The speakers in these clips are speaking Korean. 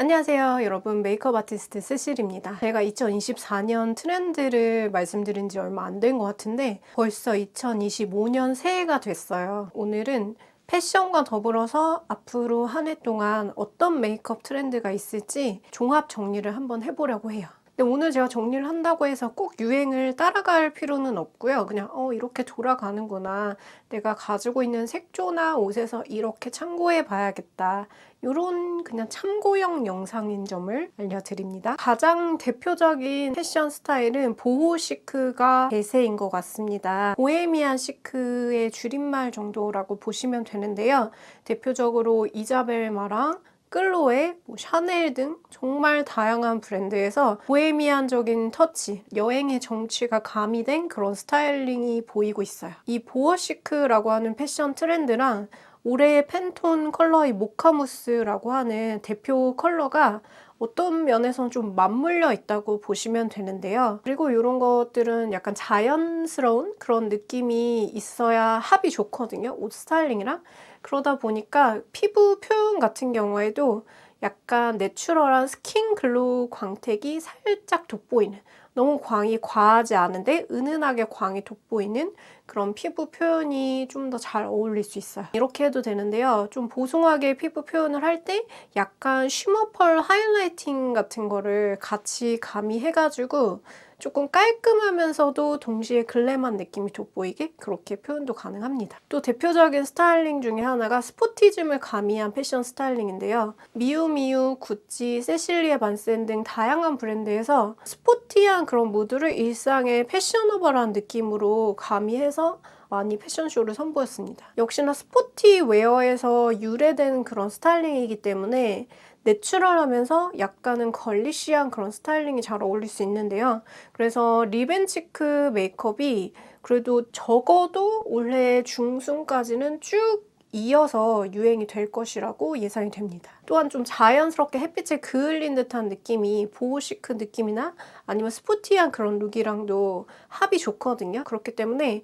안녕하세요 여러분, 메이크업 아티스트 세실입니다. 제가 2024년 트렌드를 말씀드린 지 얼마 안 된 것 같은데 벌써 2025년 새해가 됐어요. 오늘은 패션과 더불어서 앞으로 한 해 동안 어떤 메이크업 트렌드가 있을지 종합 정리를 한번 해보려고 해요. 근데 오늘 제가 정리를 한다고 해서 꼭 유행을 따라갈 필요는 없고요. 그냥 이렇게 돌아가는구나, 내가 가지고 있는 색조나 옷에서 이렇게 참고해 봐야겠다, 이런 그냥 참고용 영상인 점을 알려드립니다. 가장 대표적인 패션 스타일은 보호 시크가 대세인 것 같습니다. 보헤미안 시크의 줄임말 정도라고 보시면 되는데요. 대표적으로 이자벨마랑 클로에, 샤넬 등 정말 다양한 브랜드에서 보헤미안적인 터치, 여행의 정취가 가미된 그런 스타일링이 보이고 있어요. 이 보어시크라고 하는 패션 트렌드랑 올해의 팬톤 컬러의 모카무스라고 하는 대표 컬러가 어떤 면에서는 좀 맞물려 있다고 보시면 되는데요. 그리고 이런 것들은 약간 자연스러운 그런 느낌이 있어야 합이 좋거든요, 옷 스타일링이랑. 그러다 보니까 피부 표현 같은 경우에도 약간 내추럴한 스킨 글로우 광택이 살짝 돋보이는, 너무 광이 과하지 않은데 은은하게 광이 돋보이는 그런 피부 표현이 좀 더 잘 어울릴 수 있어요. 이렇게 해도 되는데요. 좀 보송하게 피부 표현을 할 때 약간 쉬머펄 하이라이팅 같은 거를 같이 가미해가지고 조금 깔끔하면서도 동시에 글래한 느낌이 돋보이게 그렇게 표현도 가능합니다. 또 대표적인 스타일링 중에 하나가 스포티즘을 가미한 패션 스타일링인데요. 미우미우, 구찌, 세실리아 반센 등 다양한 브랜드에서 스포티한 그런 무드를 일상의 패셔너블한 느낌으로 가미해서 많이 패션쇼를 선보였습니다. 역시나 스포티 웨어에서 유래된 그런 스타일링이기 때문에 내추럴하면서 약간은 걸리시한 그런 스타일링이 잘 어울릴 수 있는데요. 그래서 립앤치크 메이크업이 그래도 적어도 올해 중순까지는 쭉 이어서 유행이 될 것이라고 예상이 됩니다. 또한 좀 자연스럽게 햇빛에 그을린 듯한 느낌이 보호시크 느낌이나 아니면 스포티한 그런 룩이랑도 합이 좋거든요. 그렇기 때문에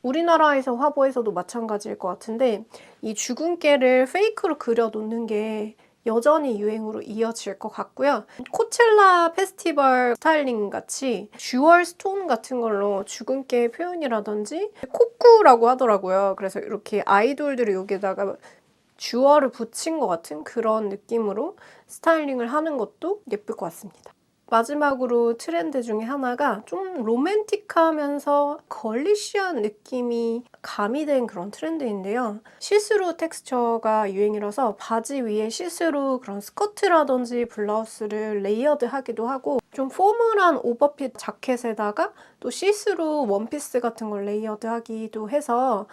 우리나라에서 화보에서도 마찬가지일 것 같은데 이 주근깨를 페이크로 그려놓는 게 여전히 유행으로 이어질 것 같고요. 코첼라 페스티벌 스타일링 같이 듀얼 스톤 같은 걸로 주근깨 표현이라든지 코쿠라고 하더라고요. 그래서 이렇게 아이돌들이 여기다가 듀얼을 붙인 것 같은 그런 느낌으로 스타일링을 하는 것도 예쁠 것 같습니다. 마지막으로 트렌드 중에 하나가 좀 로맨틱하면서 걸리시한 느낌이 가미된 그런 트렌드인데요. 시스루 텍스처가 유행이라서 바지 위에 시스루 그런 스커트라든지 블라우스를 레이어드하기도 하고, 좀 포멀한 오버핏 자켓에다가 또 시스루 원피스 같은 걸 레이어드하기도 해서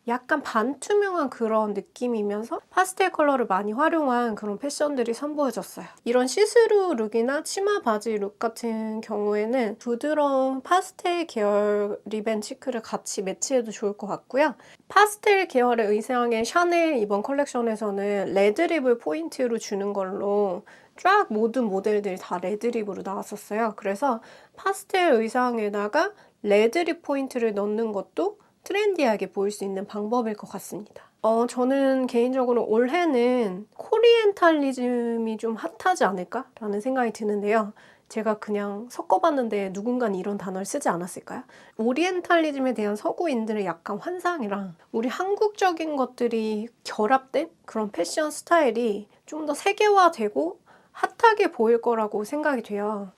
약간 반투명한 그런 느낌이면서 파스텔 컬러를 많이 활용한 그런 패션들이 선보여졌어요. 이런 시스루 룩이나 치마 바지 룩 같은 경우에는 부드러운 파스텔 계열 립앤 치크를 같이 매치해도 좋을 것 같고요. 파스텔 계열의 의상의 샤넬 이번 컬렉션에서는 레드립을 포인트로 주는 걸로 쫙 모든 모델들이 다 레드립으로 나왔었어요. 그래서 파스텔 의상에다가 레드립 포인트를 넣는 것도 트렌디하게 보일 수 있는 방법일 것 같습니다. 저는 개인적으로 올해는 코리엔탈리즘이 좀 핫하지 않을까라는 생각이 드는데요. 제가 그냥 섞어봤는데 누군가는 이런 단어를 쓰지 않았을까요? 오리엔탈리즘에 대한 서구인들의 약간 환상이랑 우리 한국적인 것들이 결합된 그런 패션 스타일이 좀 더 세계화되고 핫하게 보일 거라고 생각이 돼요.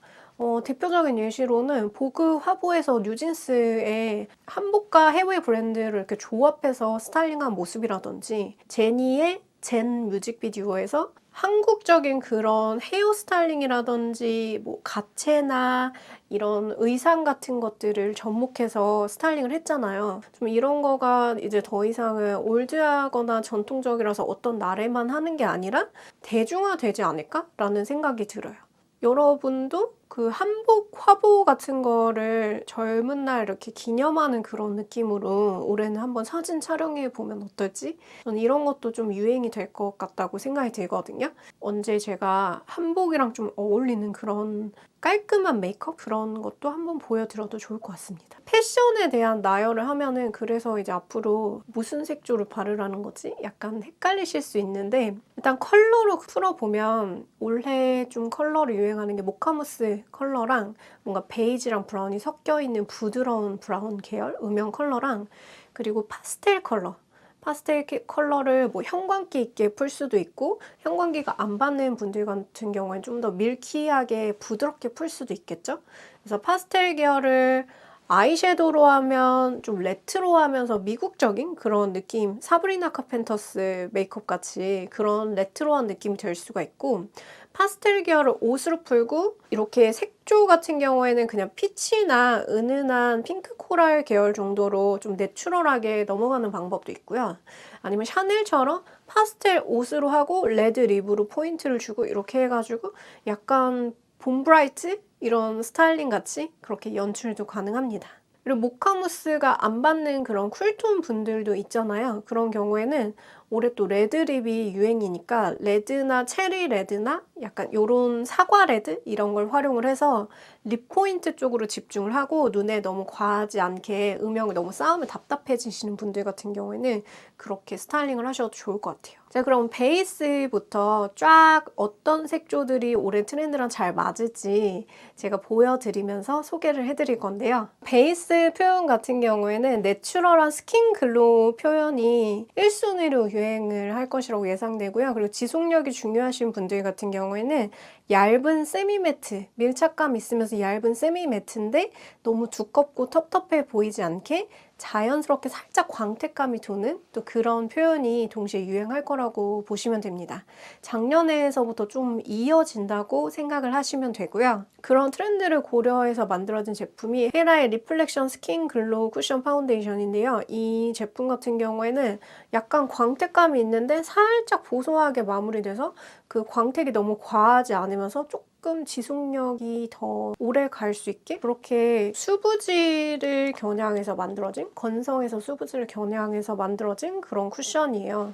대표적인 예시로는 보그 화보에서 뉴진스의 한복과 해외 브랜드를 이렇게 조합해서 스타일링한 모습이라든지, 제니의 젠 뮤직비디오에서 한국적인 그런 헤어 스타일링이라든지 가채나 이런 의상 같은 것들을 접목해서 스타일링을 했잖아요. 좀 이런 거가 이제 더 이상은 올드하거나 전통적이라서 어떤 날에만 하는 게 아니라 대중화되지 않을까라는 생각이 들어요. 여러분도 그 한복 화보 같은 거를 젊은 날 이렇게 기념하는 그런 느낌으로 올해는 한번 사진 촬영해 보면 어떨지? 저는 이런 것도 좀 유행이 될 것 같다고 생각이 들거든요. 언제 제가 한복이랑 좀 어울리는 그런 깔끔한 메이크업? 그런 것도 한번 보여드려도 좋을 것 같습니다. 패션에 대한 나열을 하면은 그래서 이제 앞으로 무슨 색조를 바르라는 거지? 약간 헷갈리실 수 있는데 일단 컬러로 풀어보면 올해 좀 컬러로 유행하는 게 모카무스 컬러랑 뭔가 베이지랑 브라운이 섞여 있는 부드러운 브라운 계열 음영 컬러랑 그리고 파스텔 컬러 파스텔 컬러를 뭐 형광기 있게 풀 수도 있고 형광기가 안 받는 분들 같은 경우에는 좀 더 밀키하게 부드럽게 풀 수도 있겠죠? 그래서 파스텔 계열을 아이섀도우로 하면 좀 레트로하면서 미국적인 그런 느낌, 사브리나 카펜터스 메이크업 같이 그런 레트로한 느낌이 될 수가 있고 파스텔 계열을 옷으로 풀고 이렇게 색조 같은 경우에는 그냥 피치나 은은한 핑크 코랄 계열 정도로 좀 내추럴하게 넘어가는 방법도 있고요. 아니면 샤넬처럼 파스텔 옷으로 하고 레드 립으로 포인트를 주고 이렇게 해가지고 약간 봄 브라이트? 이런 스타일링 같이 그렇게 연출도 가능합니다. 그리고 모카무스가 안 받는 그런 쿨톤 분들도 있잖아요. 그런 경우에는 올해 또 레드립이 유행이니까 레드나 체리 레드나 약간 요런 사과 레드 이런 걸 활용을 해서 립 포인트 쪽으로 집중을 하고 눈에 너무 과하지 않게 음영을 너무 쌓으면 답답해지시는 분들 같은 경우에는 그렇게 스타일링을 하셔도 좋을 것 같아요. 자, 그럼 베이스부터 쫙 어떤 색조들이 올해 트렌드랑 잘 맞을지 제가 보여드리면서 소개를 해드릴 건데요. 베이스 표현 같은 경우에는 내추럴한 스킨 글로우 표현이 1순위로 유행을 할 것이라고 예상되고요. 그리고 지속력이 중요하신 분들 같은 경우에는 얇은 세미매트, 밀착감 있으면서 얇은 세미매트인데 너무 두껍고 텁텁해 보이지 않게 자연스럽게 살짝 광택감이 도는 또 그런 표현이 동시에 유행할 거라고 보시면 됩니다. 작년에서부터 좀 이어진다고 생각을 하시면 되고요. 그런 트렌드를 고려해서 만들어진 제품이 헤라의 리플렉션 스킨 글로우 쿠션 파운데이션인데요. 이 제품 같은 경우에는 약간 광택감이 있는데 살짝 보송하게 마무리돼서 그 광택이 너무 과하지 않으면서 조금 지속력이 더 오래 갈 수 있게 그렇게 수부지를 겨냥해서 만들어진 건성에서 수부지를 겨냥해서 만들어진 그런 쿠션이에요.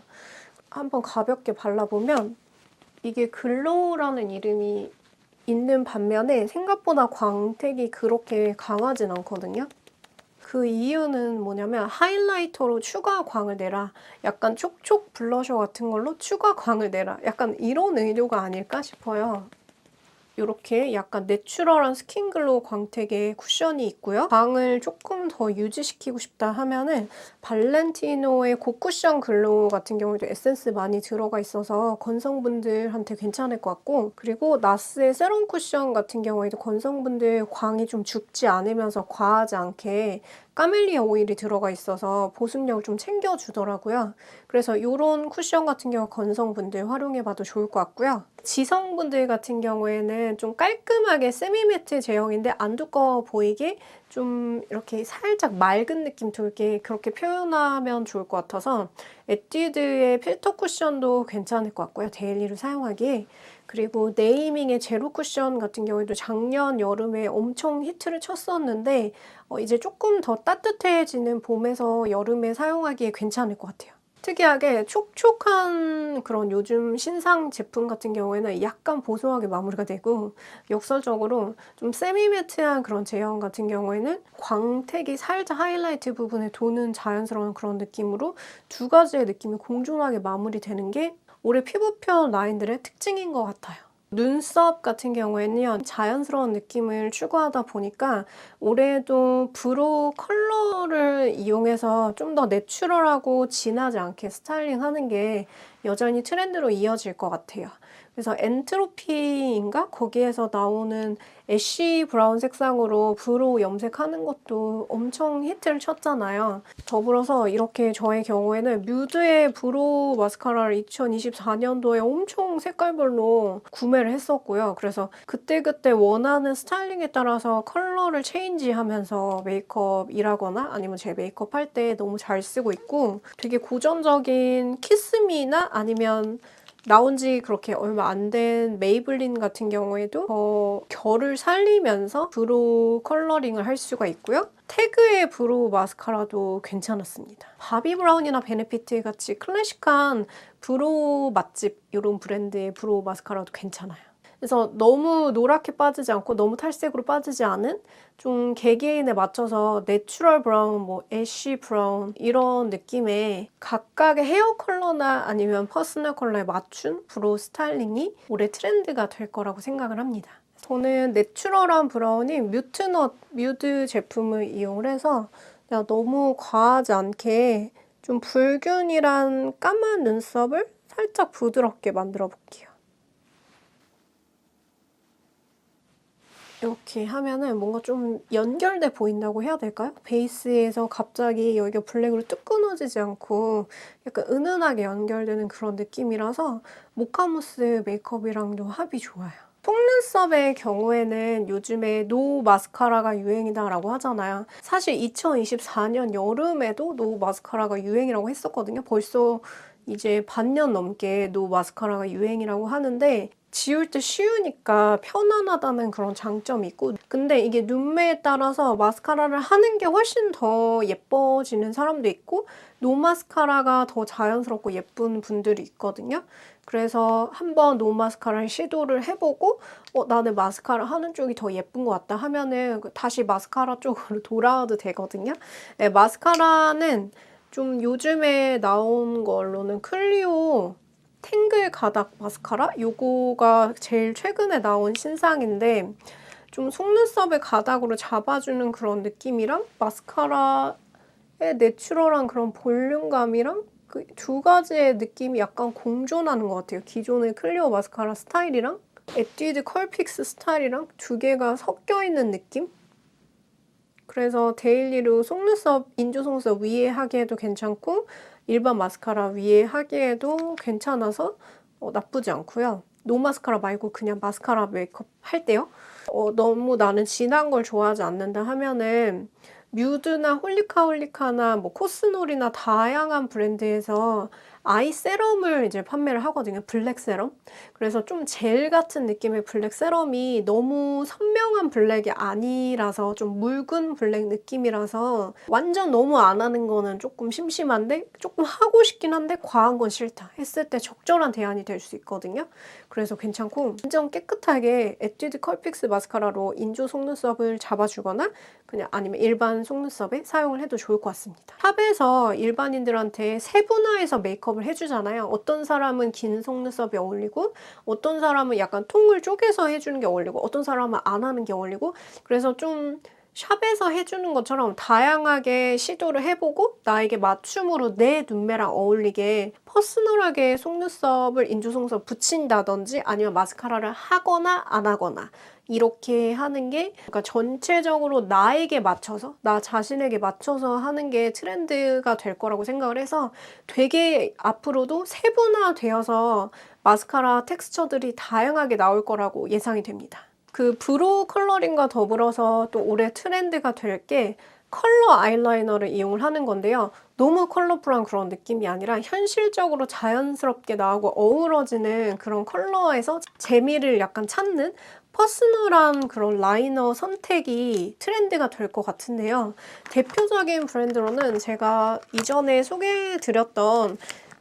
한번 가볍게 발라보면 이게 글로우라는 이름이 있는 반면에 생각보다 광택이 그렇게 강하진 않거든요. 그 이유는 뭐냐면 하이라이터로 추가 광을 내라. 약간 촉촉 블러셔 같은 걸로 추가 광을 내라. 약간 이런 의도가 아닐까 싶어요. 이렇게 약간 내추럴한 스킨글로우 광택의 쿠션이 있고요. 광을 조금 더 유지시키고 싶다 하면은 발렌티노의 고쿠션 글로우 같은 경우에도 에센스 많이 들어가 있어서 건성분들한테 괜찮을 것 같고 그리고 나스의 세럼 쿠션 같은 경우에도 건성분들 광이 좀 죽지 않으면서 과하지 않게 까멜리아 오일이 들어가 있어서 보습력을 좀 챙겨주더라고요. 그래서 이런 쿠션 같은 경우 건성분들 활용해봐도 좋을 것 같고요. 지성분들 같은 경우에는 좀 깔끔하게 세미매트 제형인데 안 두꺼워 보이게 좀 이렇게 살짝 맑은 느낌 돌게 그렇게 표현하면 좋을 것 같아서 에뛰드의 필터 쿠션도 괜찮을 것 같고요. 데일리로 사용하기에. 그리고 네이밍의 제로 쿠션 같은 경우에도 작년 여름에 엄청 히트를 쳤었는데 이제 조금 더 따뜻해지는 봄에서 여름에 사용하기에 괜찮을 것 같아요. 특이하게 촉촉한 그런 요즘 신상 제품 같은 경우에는 약간 보송하게 마무리가 되고 역설적으로 좀 세미매트한 그런 제형 같은 경우에는 광택이 살짝 하이라이트 부분에 도는 자연스러운 그런 느낌으로 두 가지의 느낌이 공존하게 마무리되는 게 올해 피부 표현 라인들의 특징인 것 같아요. 눈썹 같은 경우에는요, 자연스러운 느낌을 추구하다 보니까 올해도 브로우 컬러를 이용해서 좀 더 내추럴하고 진하지 않게 스타일링하는 게 여전히 트렌드로 이어질 것 같아요. 그래서 엔트로피인가? 거기에서 나오는 애쉬 브라운 색상으로 브로우 염색하는 것도 엄청 히트를 쳤잖아요. 더불어서 이렇게 저의 경우에는 뮤드의 브로우 마스카라를 2024년도에 엄청 색깔별로 구매를 했었고요. 그래서 그때그때 원하는 스타일링에 따라서 컬러를 체인지하면서 메이크업 일하거나 아니면 제 메이크업 할 때 너무 잘 쓰고 있고 되게 고전적인 키스미나 아니면 나온 지 그렇게 얼마 안 된 메이블린 같은 경우에도 더 결을 살리면서 브로우 컬러링을 할 수가 있고요. 태그의 브로우 마스카라도 괜찮았습니다. 바비 브라운이나 베네피트 같이 클래식한 브로우 맛집 이런 브랜드의 브로우 마스카라도 괜찮아요. 그래서 너무 노랗게 빠지지 않고 너무 탈색으로 빠지지 않은 좀 개개인에 맞춰서 내추럴 브라운, 뭐 애쉬 브라운 이런 느낌의 각각의 헤어 컬러나 아니면 퍼스널 컬러에 맞춘 브로우 스타일링이 올해 트렌드가 될 거라고 생각을 합니다. 저는 내추럴한 브라운인 뮤드 제품을 이용을 해서 그냥 너무 과하지 않게 좀 붉은이란 까만 눈썹을 살짝 부드럽게 만들어 볼게요. 이렇게 하면은 뭔가 좀 연결돼 보인다고 해야 될까요? 베이스에서 갑자기 여기가 블랙으로 뚝 끊어지지 않고 약간 은은하게 연결되는 그런 느낌이라서 모카무스 메이크업이랑도 합이 좋아요. 속눈썹의 경우에는 요즘에 노 마스카라가 유행이다라고 하잖아요. 사실 2024년 여름에도 노 마스카라가 유행이라고 했었거든요. 벌써 이제 반년 넘게 노 마스카라가 유행이라고 하는데 지울 때 쉬우니까 편안하다는 그런 장점이 있고, 근데 이게 눈매에 따라서 마스카라를 하는 게 훨씬 더 예뻐지는 사람도 있고 노 마스카라가 더 자연스럽고 예쁜 분들이 있거든요. 그래서 한번 노 마스카라를 시도를 해보고 나는 마스카라 하는 쪽이 더 예쁜 것 같다 하면은 다시 마스카라 쪽으로 돌아와도 되거든요. 네, 마스카라는 좀 요즘에 나온 걸로는 클리오 탱글 가닥 마스카라? 요거가 제일 최근에 나온 신상인데 좀 속눈썹을 가닥으로 잡아주는 그런 느낌이랑 마스카라의 내추럴한 그런 볼륨감이랑 그 두 가지의 느낌이 약간 공존하는 것 같아요. 기존의 클리오 마스카라 스타일이랑 에뛰드 컬픽스 스타일이랑 두 개가 섞여 있는 느낌? 그래서 데일리로 속눈썹, 인조 속눈썹 위에 하기에도 괜찮고 일반 마스카라 위에 하기에도 괜찮아서 나쁘지 않고요. 노 마스카라 말고 그냥 마스카라 메이크업 할 때요. 너무 나는 진한 걸 좋아하지 않는다 하면은 뮤드나 홀리카홀리카나 뭐 코스놀이나 다양한 브랜드에서 아이 세럼을 이제 판매를 하거든요. 블랙 세럼. 그래서 좀 젤 같은 느낌의 블랙 세럼이 너무 선명한 블랙이 아니라서 좀 묽은 블랙 느낌이라서 완전 너무 안 하는 거는 조금 심심한데 조금 하고 싶긴 한데 과한 건 싫다 했을 때 적절한 대안이 될 수 있거든요. 그래서 괜찮고 완전 깨끗하게 에뛰드 컬픽스 마스카라로 인조 속눈썹을 잡아주거나 그냥 아니면 일반 속눈썹에 사용을 해도 좋을 것 같습니다. 샵에서 일반인들한테 세분화해서 메이크업을 해주잖아요. 어떤 사람은 긴 속눈썹이 어울리고 어떤 사람은 약간 통을 쪼개서 해주는 게 어울리고 어떤 사람은 안 하는 게 어울리고 그래서 좀 샵에서 해주는 것처럼 다양하게 시도를 해보고 나에게 맞춤으로 내 눈매랑 어울리게 퍼스널하게 속눈썹을 인조 속눈썹 붙인다든지 아니면 마스카라를 하거나 안 하거나 이렇게 하는 게 그러니까 전체적으로 나에게 맞춰서 나 자신에게 맞춰서 하는 게 트렌드가 될 거라고 생각을 해서 되게 앞으로도 세분화되어서 마스카라 텍스처들이 다양하게 나올 거라고 예상이 됩니다. 그 브로우 컬러링과 더불어서 또 올해 트렌드가 될 게 컬러 아이라이너를 이용을 하는 건데요. 너무 컬러풀한 그런 느낌이 아니라 현실적으로 자연스럽게 나오고 어우러지는 그런 컬러에서 재미를 약간 찾는 퍼스널한 그런 라이너 선택이 트렌드가 될 것 같은데요. 대표적인 브랜드로는 제가 이전에 소개해드렸던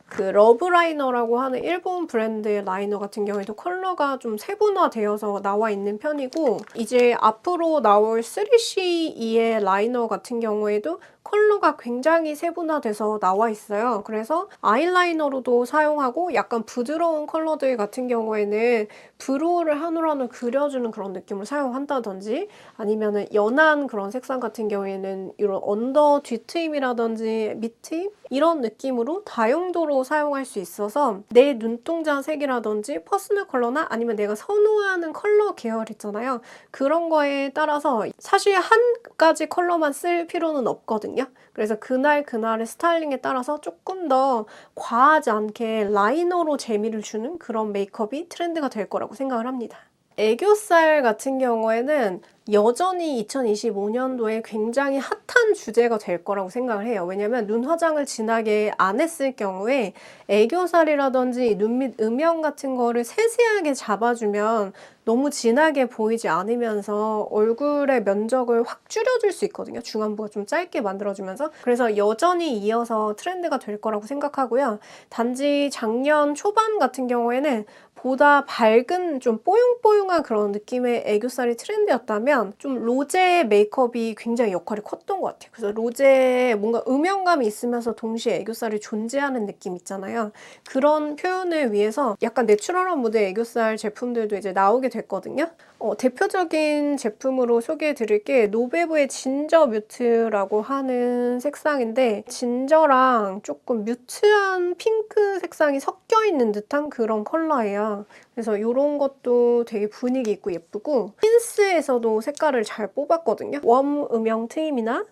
그 러브라이너라고 하는 일본 브랜드의 라이너 같은 경우에도 컬러가 좀 세분화되어서 나와 있는 편이고 이제 앞으로 나올 3CE의 라이너 같은 경우에도 컬러가 굉장히 세분화돼서 나와 있어요. 그래서 아이라이너로도 사용하고 약간 부드러운 컬러들 같은 경우에는 브로우를 한올 그려주는 그런 느낌을 사용한다든지 아니면은 연한 그런 색상 같은 경우에는 이런 언더 뒤트임이라든지 밑트임 이런 느낌으로 다용도로 사용할 수 있어서 내 눈동자 색이라든지 퍼스널 컬러나 아니면 내가 선호하는 컬러 계열 있잖아요. 그런 거에 따라서 사실 한 가지 컬러만 쓸 필요는 없거든요. 그래서 그날의 스타일링에 따라서 조금 더 과하지 않게 라이너로 재미를 주는 그런 메이크업이 트렌드가 될 거라고 생각을 합니다. 애교살 같은 경우에는 여전히 2025년도에 굉장히 핫한 주제가 될 거라고 생각을 해요. 왜냐면 눈 화장을 진하게 안 했을 경우에 애교살이라든지 눈 밑 음영 같은 거를 세세하게 잡아주면 너무 진하게 보이지 않으면서 얼굴의 면적을 확 줄여줄 수 있거든요. 중안부가 좀 짧게 만들어주면서. 그래서 여전히 이어서 트렌드가 될 거라고 생각하고요. 단지 작년 초반 같은 경우에는 보다 밝은 좀 뽀용뽀용한 그런 느낌의 애교살이 트렌드였다면 좀 로제 메이크업이 굉장히 역할이 컸던 것 같아요. 그래서 로제에 뭔가 음영감이 있으면서 동시에 애교살이 존재하는 느낌 있잖아요. 그런 표현을 위해서 약간 내추럴한 무드 애교살 제품들도 이제 나오게 됐거든요. 대표적인 제품으로 소개해 드릴게 노베브의 진저 뮤트라고 하는 색상인데 진저랑 조금 뮤트한 핑크 색상이 섞여 있는 듯한 그런 컬러예요. 그래서 이런 것도 되게 분위기 있고 예쁘고 힌스에서도 색깔을 잘 뽑았거든요. 웜 음영 트임이나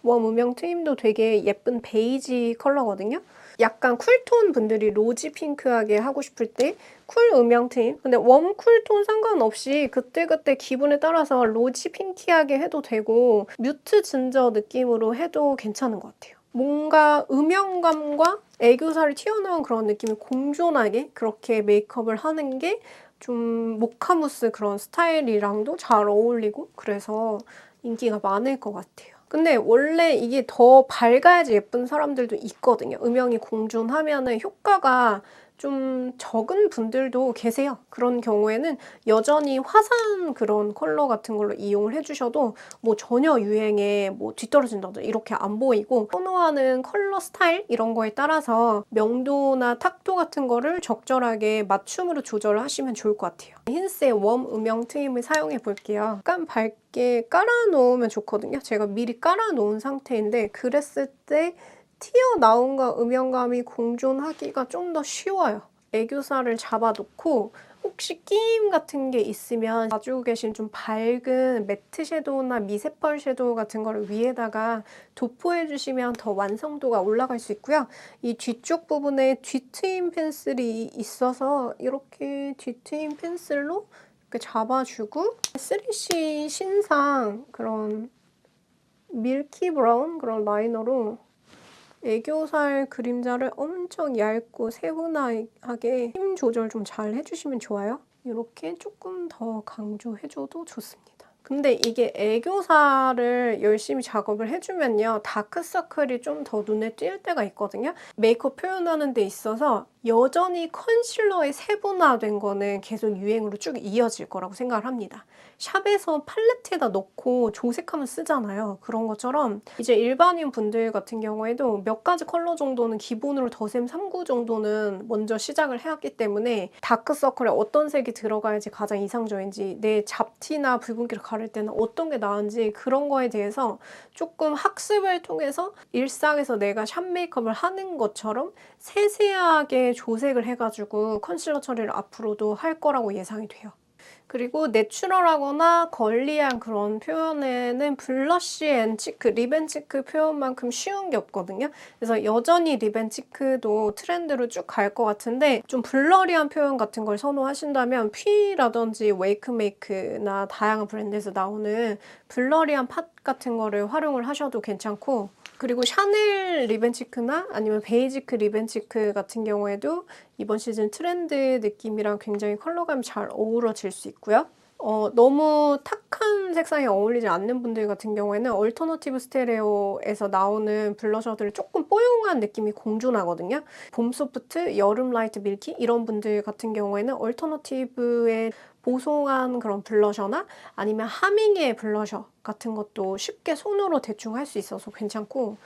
웜 음영 트임도 되게 예쁜 베이지 컬러거든요. 약간 쿨톤 분들이 로지 핑크하게 하고 싶을 때 쿨 음영 트임. 근데 웜 쿨톤 상관없이 그때그때 기분에 따라서 로지 핑키하게 해도 되고 뮤트 진저 느낌으로 해도 괜찮은 것 같아요. 뭔가 음영감과 애교살이 튀어나온 그런 느낌이 공존하게 그렇게 메이크업을 하는 게 좀 모카무스 그런 스타일이랑도 잘 어울리고 그래서 인기가 많을 것 같아요. 근데 원래 이게 더 밝아야지 예쁜 사람들도 있거든요. 음영이 공존하면은 효과가 좀 적은 분들도 계세요. 그런 경우에는 여전히 화사한 그런 컬러 같은 걸로 이용을 해주셔도 뭐 전혀 유행에 뭐 뒤떨어진다든지 이렇게 안 보이고 선호하는 컬러 스타일 이런 거에 따라서 명도나 탁도 같은 거를 적절하게 맞춤으로 조절을 하시면 좋을 것 같아요. 힌스의 웜 음영 트임을 사용해 볼게요. 약간 밝게 깔아놓으면 좋거든요. 제가 미리 깔아놓은 상태인데 그랬을 때 튀어나온과 음영감이 공존하기가 좀 더 쉬워요. 애교살을 잡아놓고 혹시 끼임 같은 게 있으면 가지고 계신 좀 밝은 매트 섀도우나 미세펄 섀도우 같은 거를 위에다가 도포해주시면 더 완성도가 올라갈 수 있고요. 이 뒤쪽 부분에 뒤트임 펜슬이 있어서 이렇게 뒤트임 펜슬로 이렇게 잡아주고 3C 신상 그런 밀키 브라운 그런 라이너로 애교살 그림자를 엄청 얇고 세분화하게 힘 조절 좀 잘 해주시면 좋아요. 이렇게 조금 더 강조해줘도 좋습니다. 근데 이게 애교살을 열심히 작업을 해주면요. 다크서클이 좀 더 눈에 띌 때가 있거든요. 메이크업 표현하는 데 있어서 여전히 컨실러의 세분화된 거는 계속 유행으로 쭉 이어질 거라고 생각을 합니다. 샵에서 팔레트에다 넣고 조색하면 쓰잖아요. 그런 것처럼 이제 일반인 분들 같은 경우에도 몇 가지 컬러 정도는 기본으로 더샘 3구 정도는 먼저 시작을 해왔기 때문에 다크서클에 어떤 색이 들어가야지 가장 이상적인지 내 잡티나 붉은기를 가릴 때는 어떤 게 나은지 그런 거에 대해서 조금 학습을 통해서 일상에서 내가 샵 메이크업을 하는 것처럼 세세하게 조색을 해가지고 컨실러 처리를 앞으로도 할 거라고 예상이 돼요. 그리고 내추럴하거나 걸리한 그런 표현에는 블러쉬 앤 치크, 립 앤 치크 표현만큼 쉬운 게 없거든요. 그래서 여전히 립 앤 치크도 트렌드로 쭉 갈 것 같은데 좀 블러리한 표현 같은 걸 선호하신다면 퓨이라든지 웨이크메이크나 다양한 브랜드에서 나오는 블러리한 팟 같은 거를 활용을 하셔도 괜찮고 그리고 샤넬 립앤치크나 아니면 베이지크 립앤치크 같은 경우에도 이번 시즌 트렌드 느낌이랑 굉장히 컬러감이 잘 어우러질 수 있고요. 너무 탁한 색상이 어울리지 않는 분들 같은 경우에는 얼터너티브 스테레오에서 나오는 블러셔들이 조금 뽀용한 느낌이 공존하거든요. 봄 소프트, 여름 라이트 밀키 이런 분들 같은 경우에는 얼터너티브의 보송한 그런 블러셔나 아니면 하밍의 블러셔 같은 것도 쉽게 손으로 대충 할 수 있어서 괜찮고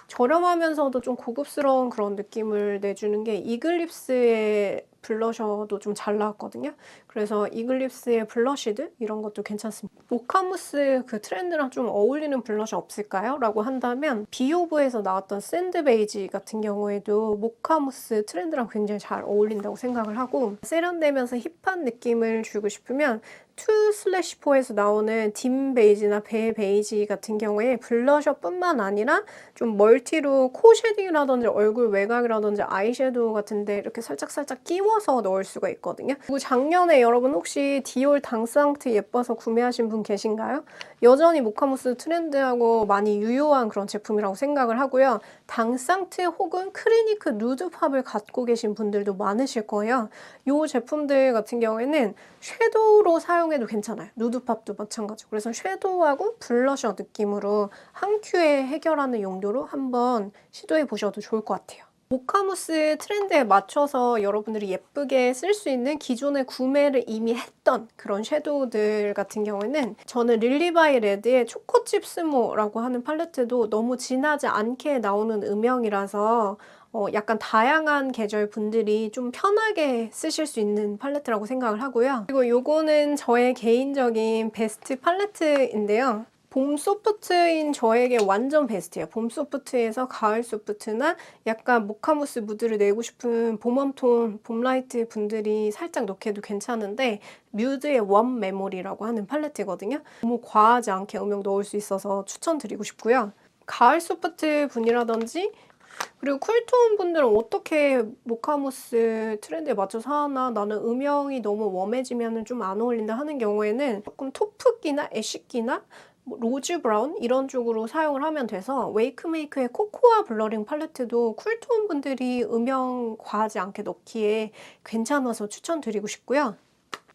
저렴하면서도 좀 고급스러운 그런 느낌을 내주는 게 이글립스의 블러셔도 좀 잘 나왔거든요. 그래서 이글립스의 블러쉬들 이런 것도 괜찮습니다. 모카무스 그 트렌드랑 좀 어울리는 블러셔 없을까요? 라고 한다면 비오브에서 나왔던 샌드 베이지 같은 경우에도 모카무스 트렌드랑 굉장히 잘 어울린다고 생각을 하고 세련되면서 힙한 느낌을 주고 싶으면 2/4에서 나오는 딤 베이지나 베 베이지 같은 경우에 블러셔뿐만 아니라 좀 멀티로 코 쉐딩이라든지 얼굴 외곽이라든지 아이섀도우 같은 데 이렇게 살짝살짝 끼워서 넣을 수가 있거든요. 그리고 작년에 여러분 혹시 디올 당쌍트 예뻐서 구매하신 분 계신가요? 여전히 모카무스 트렌드하고 많이 유효한 그런 제품이라고 생각을 하고요. 당쌍트 혹은 크리니크 누드팝을 갖고 계신 분들도 많으실 거예요. 이 제품들 같은 경우에는 섀도우로 사용해도 괜찮아요. 누드팝도 마찬가지고. 그래서 섀도우하고 블러셔 느낌으로 한 큐에 해결하는 용도로 한번 시도해 보셔도 좋을 것 같아요. 모카무스 트렌드에 맞춰서 여러분들이 예쁘게 쓸 수 있는 기존에 구매를 이미 했던 그런 섀도우들 같은 경우에는 저는 릴리바이 레드의 초코칩 스모라고 하는 팔레트도 너무 진하지 않게 나오는 음영이라서 약간 다양한 계절 분들이 좀 편하게 쓰실 수 있는 팔레트라고 생각을 하고요. 그리고 요거는 저의 개인적인 베스트 팔레트인데요. 봄 소프트인 저에게 완전 베스트예요. 봄 소프트에서 가을 소프트나 약간 모카무스 무드를 내고 싶은 봄웜톤, 봄라이트 분들이 살짝 넣기도 괜찮은데 뮤드의 원 메모리라고 하는 팔레트거든요. 너무 과하지 않게 음영 넣을 수 있어서 추천드리고 싶고요. 가을 소프트 분이라든지 그리고 쿨톤 분들은 어떻게 모카무스 트렌드에 맞춰서 하나 나는 음영이 너무 웜해지면 좀 안 어울린다 하는 경우에는 조금 토프기나 애쉬기나 로즈 브라운 이런 쪽으로 사용을 하면 돼서 웨이크메이크의 코코아 블러링 팔레트도 쿨톤 분들이 음영 과하지 않게 넣기에 괜찮아서 추천드리고 싶고요.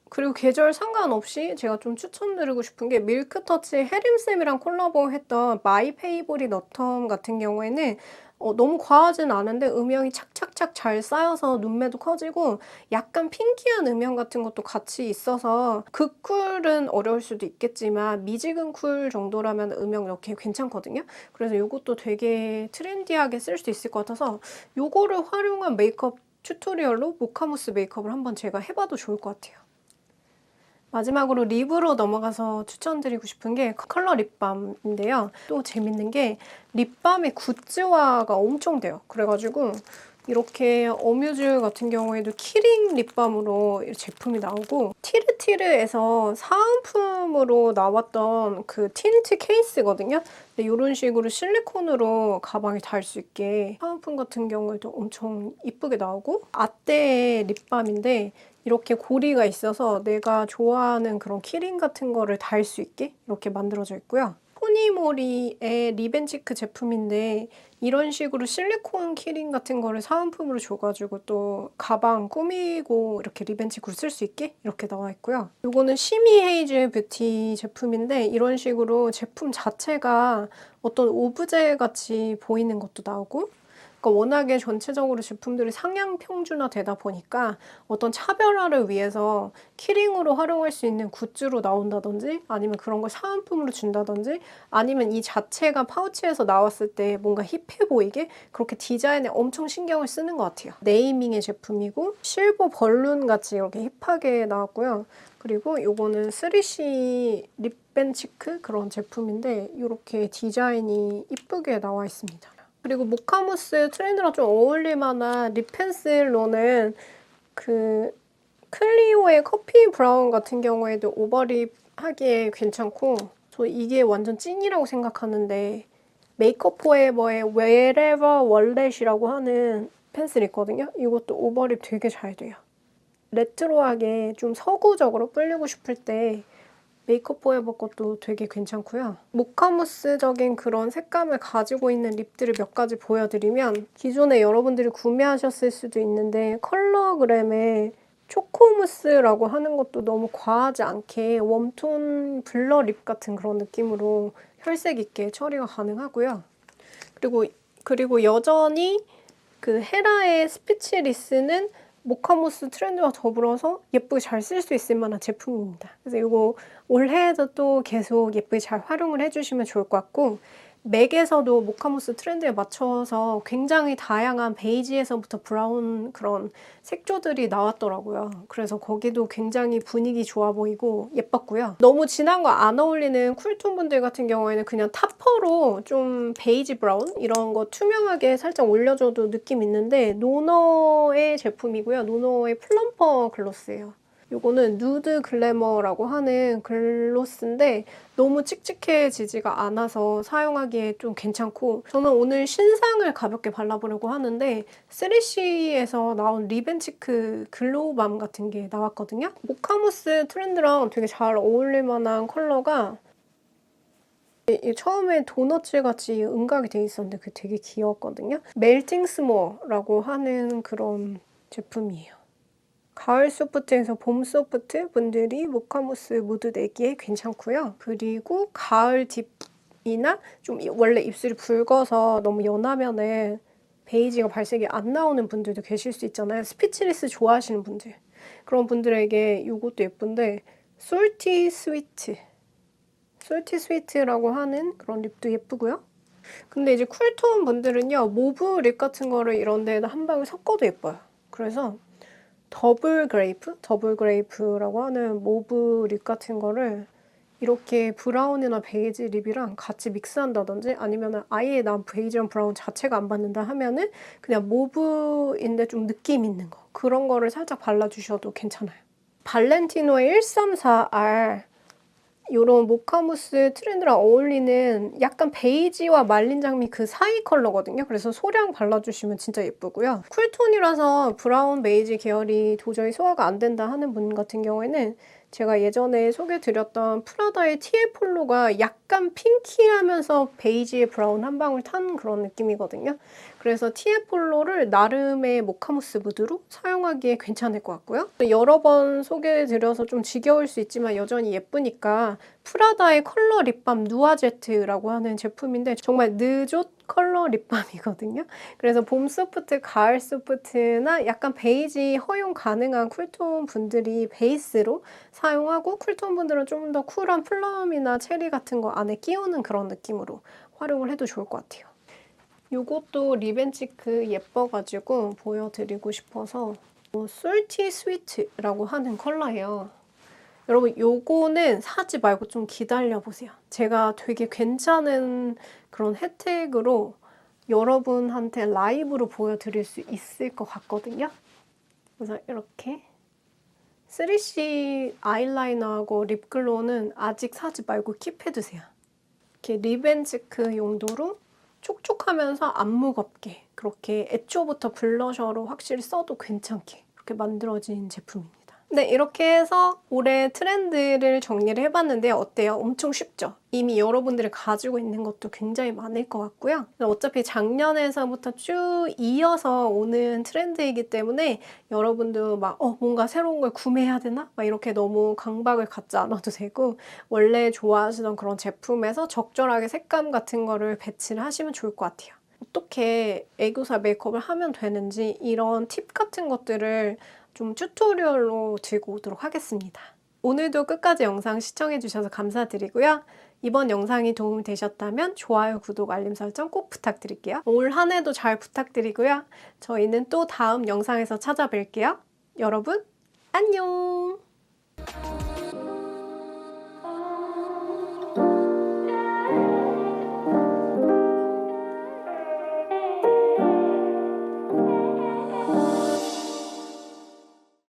그리고 계절 상관없이 제가 좀 추천드리고 싶은 게 밀크터치 해림쌤이랑 콜라보했던 마이 페이보릿 어텀 같은 경우에는 너무 과하진 않은데 음영이 착착착 잘 쌓여서 눈매도 커지고 약간 핑키한 음영 같은 것도 같이 있어서 극쿨은 어려울 수도 있겠지만 미지근 쿨 정도라면 음영 넣기 괜찮거든요. 그래서 이것도 되게 트렌디하게 쓸 수 있을 것 같아서 이거를 활용한 메이크업 튜토리얼로 모카무스 메이크업을 한번 제가 해봐도 좋을 것 같아요. 마지막으로 립으로 넘어가서 추천드리고 싶은 게 컬러 립밤인데요. 또 재밌는 게 립밤의 굿즈화가 엄청 돼요. 그래가지고 이렇게 어뮤즈 같은 경우에도 키링 립밤으로 제품이 나오고 티르티르에서 사은품으로 나왔던 그 틴트 케이스거든요. 근데 이런 식으로 실리콘으로 가방에 달 수 있게 사은품 같은 경우에도 엄청 이쁘게 나오고 아떼의 립밤인데 이렇게 고리가 있어서 내가 좋아하는 그런 키링 같은 거를 달 수 있게 이렇게 만들어져 있고요. 토니모리의 리벤치크 제품인데 이런 식으로 실리콘 키링 같은 거를 사은품으로 줘가지고 또 가방 꾸미고 이렇게 리벤치크로 쓸 수 있게 이렇게 나와 있고요. 이거는 시미 헤이즈 뷰티 제품인데 이런 식으로 제품 자체가 어떤 오브제 같이 보이는 것도 나오고 그러니까 워낙에 전체적으로 제품들이 상향 평준화되다 보니까 어떤 차별화를 위해서 키링으로 활용할 수 있는 굿즈로 나온다든지 아니면 그런 걸 사은품으로 준다든지 아니면 이 자체가 파우치에서 나왔을 때 뭔가 힙해 보이게 그렇게 디자인에 엄청 신경을 쓰는 것 같아요. 네이밍의 제품이고 실버 벌룬 같이 이렇게 힙하게 나왔고요. 그리고 이거는 3C 립벤치크 그런 제품인데 이렇게 디자인이 이쁘게 나와 있습니다. 그리고 모카무스 트렌드랑 좀 어울릴 만한 립 펜슬로는 그 클리오의 커피 브라운 같은 경우에도 오버립 하기에 괜찮고 저 이게 완전 찐이라고 생각하는데 메이크업 포에버의 Wherever Wallet이라고 하는 펜슬이 있거든요. 이것도 오버립 되게 잘 돼요. 레트로하게 좀 서구적으로 뿌리고 싶을 때 메이크업 포에버 것도 되게 괜찮고요. 모카무스적인 그런 색감을 가지고 있는 립들을 몇 가지 보여드리면 기존에 여러분들이 구매하셨을 수도 있는데 컬러그램의 초코무스라고 하는 것도 너무 과하지 않게 웜톤 블러 립 같은 그런 느낌으로 혈색 있게 처리가 가능하고요. 그리고 여전히 그 헤라의 스피치리스는 모카무스 트렌드와 더불어서 예쁘게 잘 쓸 수 있을 만한 제품입니다. 그래서 이거 올해에도 또 계속 예쁘게 잘 활용을 해주시면 좋을 것 같고 맥에서도 모카무스 트렌드에 맞춰서 굉장히 다양한 베이지에서부터 브라운 그런 색조들이 나왔더라고요. 그래서 거기도 굉장히 분위기 좋아 보이고 예뻤고요. 너무 진한 거 안 어울리는 쿨톤 분들 같은 경우에는 그냥 타퍼로 좀 베이지 브라운 이런 거 투명하게 살짝 올려줘도 느낌 있는데 노너의 제품이고요. 노너의 플럼퍼 글로스예요. 요거는 누드 글래머라고 하는 글로스인데 너무 칙칙해지지가 않아서 사용하기에 좀 괜찮고, 저는 오늘 신상을 가볍게 발라보려고 하는데 3CE에서 나온 리벤치크 글로우밤 같은 게 나왔거든요. 모카무스 트렌드랑 되게 잘 어울릴 만한 컬러가 처음에 도너츠 같이 은각이 돼 있었는데 그게 되게 귀여웠거든요. 멜팅 스모어라고 하는 그런 제품이에요. 가을 소프트에서 봄 소프트 분들이 모카무스 무드 내기에 괜찮고요. 그리고 가을 딥이나 좀 원래 입술이 붉어서 너무 연하면은 베이지가 발색이 안 나오는 분들도 계실 수 있잖아요. 스피치리스 좋아하시는 분들. 그런 분들에게 이것도 예쁜데 솔티 스위트라고 하는 그런 립도 예쁘고요. 근데 이제 쿨톤 분들은요. 모브 립 같은 거를 이런 데에다 한 방울 섞어도 예뻐요. 그래서 더블 그레이프라고 하는 모브 립 같은 거를 이렇게 브라운이나 베이지 립이랑 같이 믹스한다든지 아니면 아예 난 베이지랑 브라운 자체가 안 받는다 하면은 그냥 모브인데 좀 느낌 있는 거 그런 거를 살짝 발라주셔도 괜찮아요. 발렌티노의 134R 이런 모카무스 트렌드랑 어울리는 약간 베이지와 말린 장미 그 사이 컬러거든요. 그래서 소량 발라주시면 진짜 예쁘고요. 쿨톤이라서 브라운 베이지 계열이 도저히 소화가 안 된다 하는 분 같은 경우에는 제가 예전에 소개드렸던 프라다의 티에폴로가 약간 핑키하면서 베이지에 브라운 한 방울 탄 그런 느낌이거든요. 그래서 티에폴로를 나름의 모카무스 무드로 사용하기에 괜찮을 것 같고요. 여러 번 소개해드려서 좀 지겨울 수 있지만 여전히 예쁘니까 프라다의 컬러 립밤 누아제트라고 하는 제품인데 정말 느좋 컬러 립밤이거든요. 그래서 봄 소프트, 가을 소프트나 약간 베이지 허용 가능한 쿨톤 분들이 베이스로 사용하고 쿨톤 분들은 좀 더 쿨한 플럼이나 체리 같은 거 안에 끼우는 그런 느낌으로 활용을 해도 좋을 것 같아요. 요것도 리벤치크 예뻐가지고 보여드리고 싶어서 솔티 스위트라고 하는 컬러예요. 여러분 요거는 사지 말고 좀 기다려보세요. 제가 되게 괜찮은 그런 혜택으로 여러분한테 라이브로 보여드릴 수 있을 것 같거든요. 그래서 이렇게 3C 아이라이너하고 립글로우는 아직 사지 말고 킵해두세요. 이렇게 리벤치크 용도로 촉촉하면서 안 무겁게 그렇게 애초부터 블러셔로 확실히 써도 괜찮게 그렇게 만들어진 제품입니다. 네, 이렇게 해서 올해 트렌드를 정리를 해봤는데 어때요? 엄청 쉽죠? 이미 여러분들이 가지고 있는 것도 굉장히 많을 것 같고요. 어차피 작년에서부터 쭉 이어서 오는 트렌드이기 때문에 여러분도 막 뭔가 새로운 걸 구매해야 되나? 막 이렇게 너무 강박을 갖지 않아도 되고 원래 좋아하시던 그런 제품에서 적절하게 색감 같은 거를 배치를 하시면 좋을 것 같아요. 어떻게 애교살 메이크업을 하면 되는지 이런 팁 같은 것들을 좀 튜토리얼로 들고 오도록 하겠습니다. 오늘도 끝까지 영상 시청해주셔서 감사드리고요. 이번 영상이 도움이 되셨다면 좋아요, 구독, 알림 설정 꼭 부탁드릴게요. 올 한 해도 잘 부탁드리고요. 저희는 또 다음 영상에서 찾아뵐게요. 여러분, 안녕!